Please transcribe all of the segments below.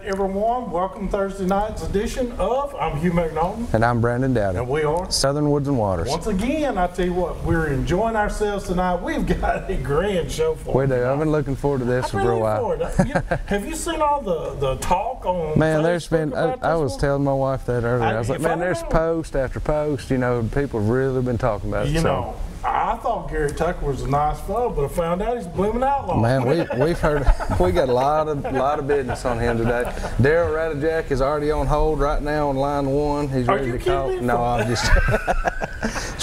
everyone. Welcome Thursday night's edition of I'm Hugh McNaughton. And I'm Brandon Dowdy. And we are Southern Woods and Waters. Once again, I tell you what, we're enjoying ourselves tonight. We've got a grand show for you. I've been looking forward to this for a while. Have you seen all the talk on Man, Facebook there's been, I was telling my wife that earlier. I was like, man, there's post after post, you know, people have really been talking about it. You know, I thought Garrett Tucker was a nice fellow, but I found out he's a blooming outlaw. Man, we've heard, we got a lot of business on him today. Daryl Rattajack is already on hold right now on line 1. He's ready to call. No, I'm just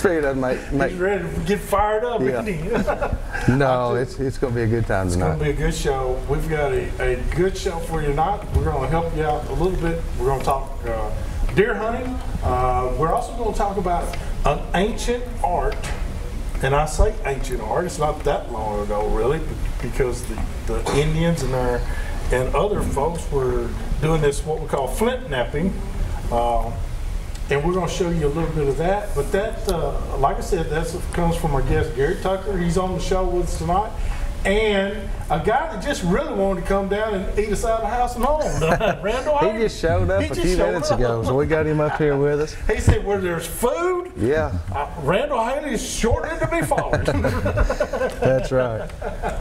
figured I'd make. He's ready to get fired up, isn't he? No, it's going to be a good time tonight. It's going to be a good show. We've got a good show for you tonight. We're going to help you out a little bit. We're going to talk deer hunting. We're also going to talk about an ancient art. And I say ancient art, it's not that long ago really, because the Indians and other folks were doing this, what we call flint knapping. And we're going to show you a little bit of that. But that, like I said, that comes from our guest Garrett Tucker. He's on the show with us tonight. And a guy that just really wanted to come down and eat us out of the house and home, Randall Haley. He just showed up a few minutes ago, so we got him up here with us. He said, where there's food, Randall Haley is sure to be followed. That's right.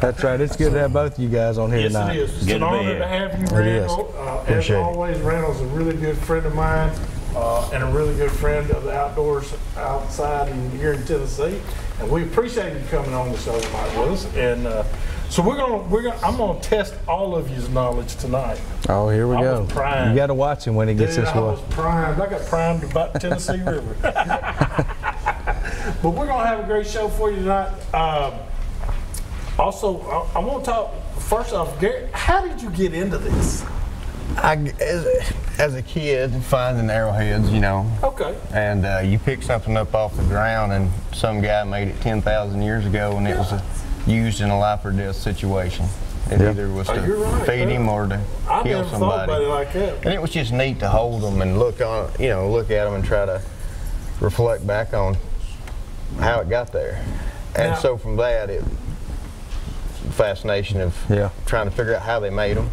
That's right. It's good to have both of you guys on here tonight. Yes, it is. It's an honor to have you, Randall. As always, Randall's a really good friend of mine and a really good friend of the outdoors outside and here in Tennessee. And we appreciate you coming on the show tonight with us. And so I'm gonna test all of you's knowledge tonight. Oh, here we go. Was primed. You got to watch him when he gets this way. I was primed. I got primed about the Tennessee River. But we're gonna have a great show for you tonight. Also, I want to talk first off, Garrett. How did you get into this? As a kid, finding arrowheads, you know. Okay. And you pick something up off the ground, and some guy made it 10,000 years ago, and it was used in a life or death situation. It either was to feed him or to kill somebody. Thought about it like that. And it was just neat to hold them and look at them and try to reflect back on how it got there. And so from that, fascination of trying to figure out how they made them.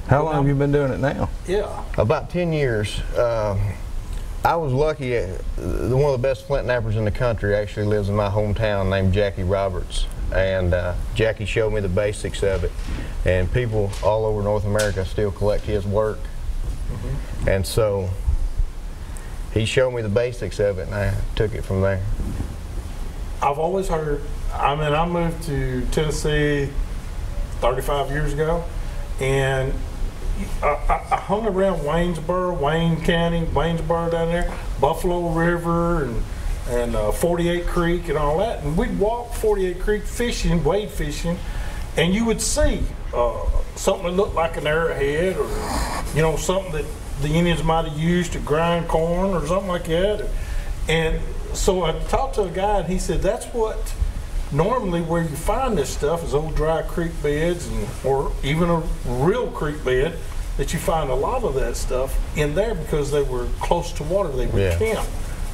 How long have you been doing it now? Yeah. About 10 years. I was lucky. One of the best flint knappers in the country actually lives in my hometown, named Jackie Roberts. And Jackie showed me the basics of it. And people all over North America still collect his work. Mm-hmm. And so he showed me the basics of it, and I took it from there. I've always heard, I moved to Tennessee 35 years ago, and I hung around Waynesboro, Wayne County, Waynesboro down there, Buffalo River, and 48 Creek and all that. And we'd walk 48 Creek fishing, wade fishing, and you would see something that looked like an arrowhead, or something that the Indians might have used to grind corn or something like that. And so I talked to a guy, and he said that's what normally where you find this stuff is old dry creek beds, or even a real creek bed, that you find a lot of that stuff in there because they were close to water. They would camp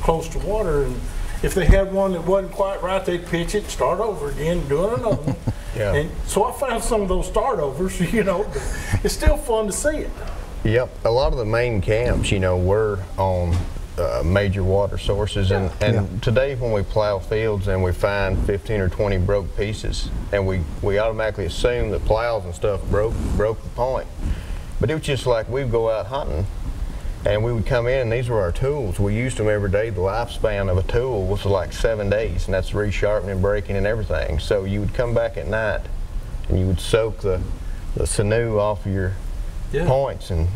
close to water, and if they had one that wasn't quite right, they'd pitch it, start over again, doing another one. And so I found some of those start overs, but it's still fun to see it. Yep, a lot of the main camps, were on major water sources, and today when we plow fields and we find 15 or 20 broke pieces, and we automatically assume that plows and stuff broke the point. But it was just like we'd go out hunting and we would come in, and these were our tools. We used them every day. The lifespan of a tool was like 7 days, and that's resharpening, breaking, and everything. So you would come back at night and you would soak the sinew off of your points and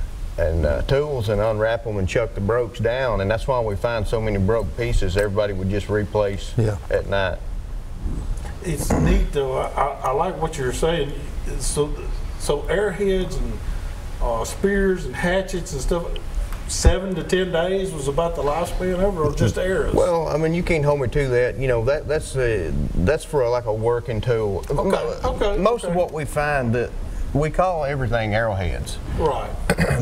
tools and unwrap them and chuck the brokes down, and that's why we find so many broke pieces. Everybody would just replace at night. It's neat though. I like what you're saying. So arrowheads and spears and hatchets and stuff, 7 to 10 days was about the lifespan of it, or just arrows? Well, you can't hold me to that. That's for like a working tool. Most of what we find that we call everything arrowheads. Right.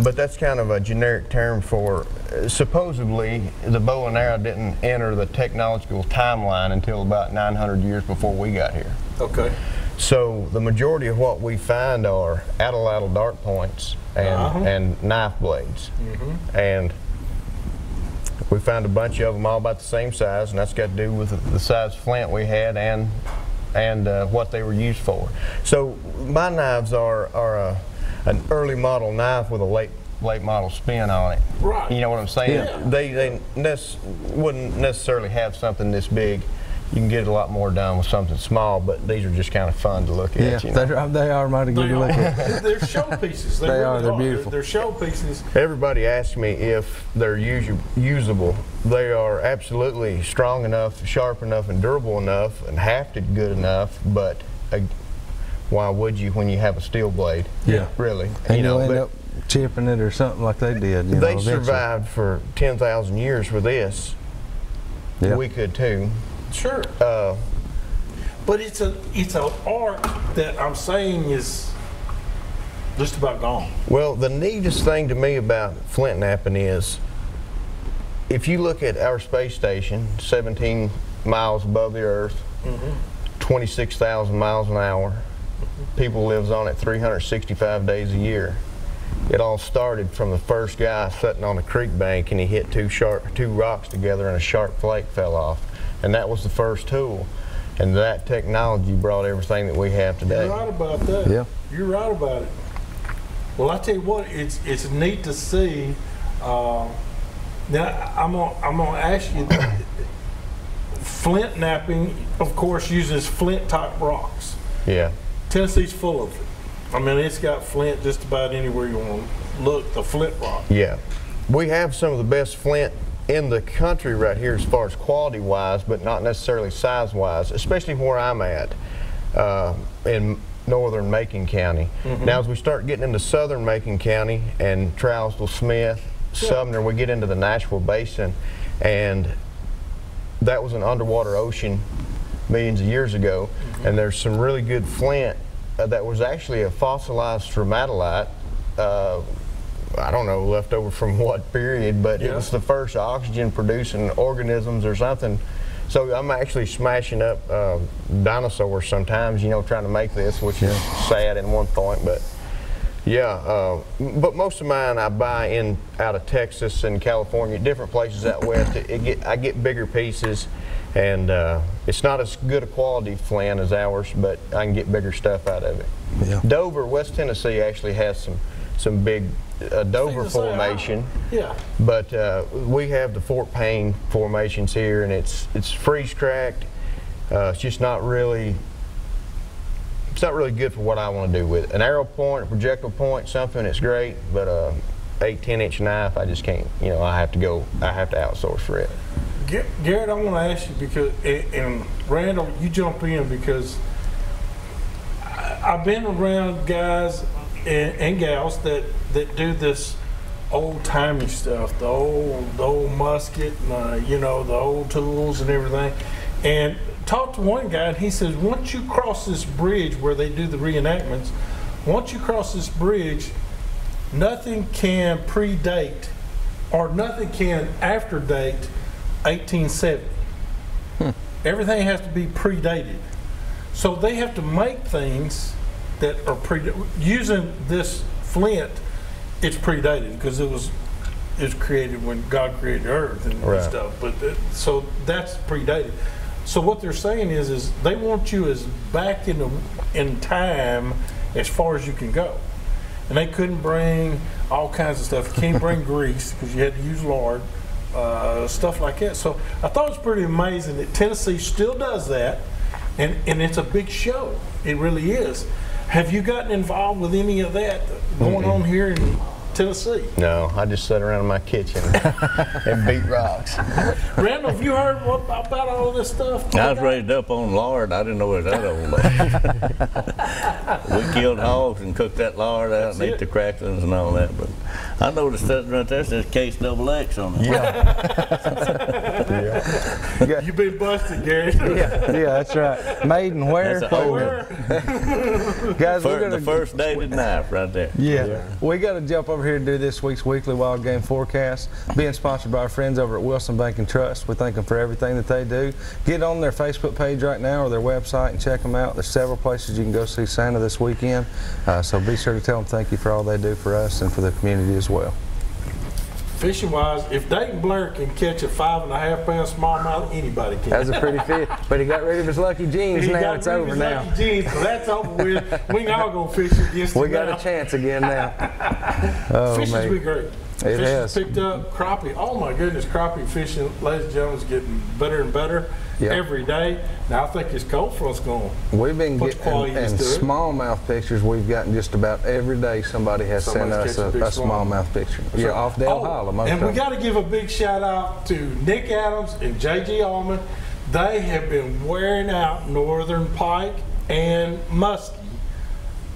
But that's kind of a generic term for, supposedly, the bow and arrow didn't enter the technological timeline until about 900 years before we got here. Okay. So the majority of what we find are atlatl dart points and knife blades. And we found a bunch of them all about the same size, and that's got to do with the size flint we had and what they were used for. So my knives are an early model knife with a late model spin on it. Right. You know what I'm saying? Yeah. They wouldn't necessarily have something this big. You can get a lot more done with something small, but these are just kind of fun to look at. Yeah, you know? they are mighty good to look at. They're showpieces. They are. They're beautiful. They're showpieces. Everybody asks me if they're usable. They are absolutely strong enough, sharp enough, and durable enough, and hafted good enough. But why would you when you have a steel blade? Yeah, really. And you'll end up chipping it or something like they did. They survived for 10,000 years with this. Yeah. We could too. Sure. But it's an art that I'm saying is just about gone. Well, the neatest thing to me about flint knapping is, if you look at our space station, 17 miles above the Earth, 26,000 miles an hour, people lives on it 365 days a year. It all started from the first guy sitting on a creek bank, and he hit two rocks together and a sharp flake fell off. And that was the first tool. And that technology brought everything that we have today. You're right about that. Yeah. You're right about it. Well, I tell you what, it's neat to see. Now, I'm gonna ask you, flint knapping, of course, uses flint type rocks. Yeah. Tennessee's full of it. I mean, it's got flint just about anywhere you want to look, the flint rock. Yeah. We have some of the best flint in the country right here as far as quality wise, but not necessarily size wise, especially where I'm at in northern Macon County. Now as we start getting into southern Macon County and Trousdale, Smith, Sumner, we get into the Nashville Basin, and that was an underwater ocean millions of years ago, and there's some really good flint that was actually a fossilized stromatolite. I don't know, left over from what period, but it was the first oxygen producing organisms or something. So I'm actually smashing up dinosaurs sometimes, you know, trying to make this, which is sad in one point, but yeah. But most of mine I buy out of Texas and California, different places out west. I get bigger pieces, and it's not as good a quality flint as ours, but I can get bigger stuff out of it. Yeah. Dover, West Tennessee actually has some big Dover formation, but we have the Fort Payne formations here, and it's freeze cracked. It's just not really good for what I want to do with it. An arrow point, a projectile point, something, it's great, but 8-10 inch knife, I just can't. You know, I have to outsource for it. Garrett, I want to ask you because, and Randall, you jump in, because I've been around guys and gals that do this old-timey stuff, the old musket, and, you know, the old tools and everything. And talked to one guy, and he says, once you cross this bridge where they do the reenactments, once you cross this bridge, nothing can predate or nothing can after-date 1870. Everything has to be predated. So they have to make things that are using this flint. It's predated because it was created when God created the earth and stuff. But so that's predated. So what they're saying is they want you as back in time as far as you can go. And they couldn't bring all kinds of stuff. You can't bring grease because you had to use lard, stuff like that. So I thought it was pretty amazing that Tennessee still does that, and it's a big show. It really is. Have you gotten involved with any of that going on here in Tennessee? No, I just sat around in my kitchen and beat rocks. Randall, have you heard about all this stuff? I was raised up on lard. I didn't know it was that old. We killed hogs and cooked that lard out and ate the cracklings and all that. But I noticed that right there says case XX on it. Yeah. You've been busted, Gary. Yeah, that's right. Made and where? That's a Guys, the first dated knife right there. Yeah. We got to jump over here and do this week's weekly wild game forecast, being sponsored by our friends over at Wilson Bank and Trust. We thank them for everything that they do. Get on their Facebook page right now or their website and check them out. There's several places you can go see Santa this weekend, so be sure to tell them thank you for all they do for us and for the community as well. Fishing wise, if Dayton Blair can catch a 5.5 pound smallmouth, anybody can. That's a pretty fish, but he got rid of his lucky jeans. Now it's over now. Lucky jeans, so that's over with. We ain't all gonna fish against him. We got a chance again now. Oh, Fishing's been great. It has picked up. Crappie, oh my goodness, crappie fishing, ladies and gentlemen, is getting better and better every day. Now I think this cold front's going. We've been getting, and smallmouth pictures we've gotten just about every day. Somebody has sent us a smallmouth picture. Yeah, off Dale Hollow. And we got to give a big shout out to Nick Adams and J.G. Allman. They have been wearing out northern pike and muskie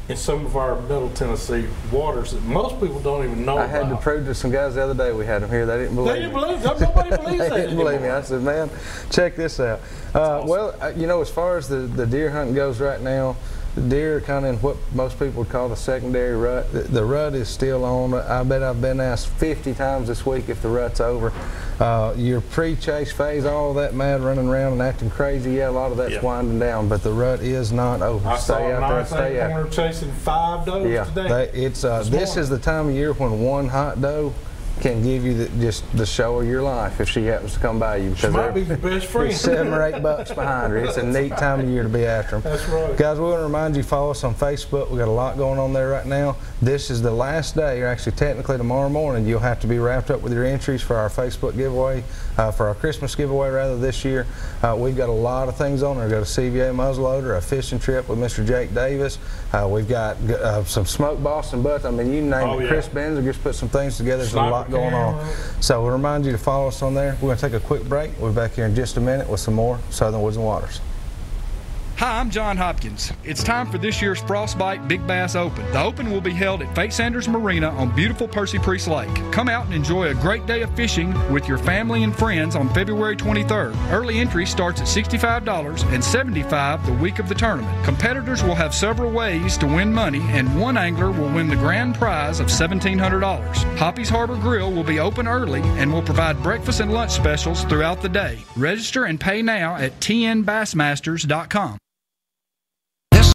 in some of our Middle Tennessee waters that most people don't even know about. I had to prove to some guys the other day we had them here. They didn't believe me. They didn't believe it. Nobody believes that. They didn't believe me. I said, man, check this out. Awesome. Well, you know, as far as the deer hunting goes right now, the deer are kind of in what most people would call the secondary rut. The rut is still on. I bet I've been asked 50 times this week if the rut's over. Your pre-chase phase, all that mad running around and acting crazy, yeah, a lot of that's winding down, but the rut is not over. I stay out there and stay out. Chasing 5 does today. This is the time of year when one hot doe can give you just the show of your life if she happens to come by you. She might be your best friend. $7 or $8 behind her. It's a neat time of year to be after them. That's right. Guys, we want to remind you, follow us on Facebook. We got a lot going on there right now. This is the last day, or actually technically tomorrow morning, you'll have to be wrapped up with your entries for our Facebook giveaway, for our Christmas giveaway rather this year. We've got a lot of things on there. We've got a CVA muzzleloader, a fishing trip with Mr. Jake Davis. We've got some smoked Boston butts. I mean, you name it. Chris Benzer just put some things together. There's a lot going on. So we'll remind you to follow us on there. We're going to take a quick break. We'll be back here in just a minute with some more Southern Woods and Waters. Hi, I'm John Hopkins. It's time for this year's Frostbite Big Bass Open. The Open will be held at Fate Sanders Marina on beautiful Percy Priest Lake. Come out and enjoy a great day of fishing with your family and friends on February 23rd. Early entry starts at $65 and $75 the week of the tournament. Competitors will have several ways to win money, and one angler will win the grand prize of $1,700. Hoppy's Harbor Grill will be open early and will provide breakfast and lunch specials throughout the day. Register and pay now at tnbassmasters.com.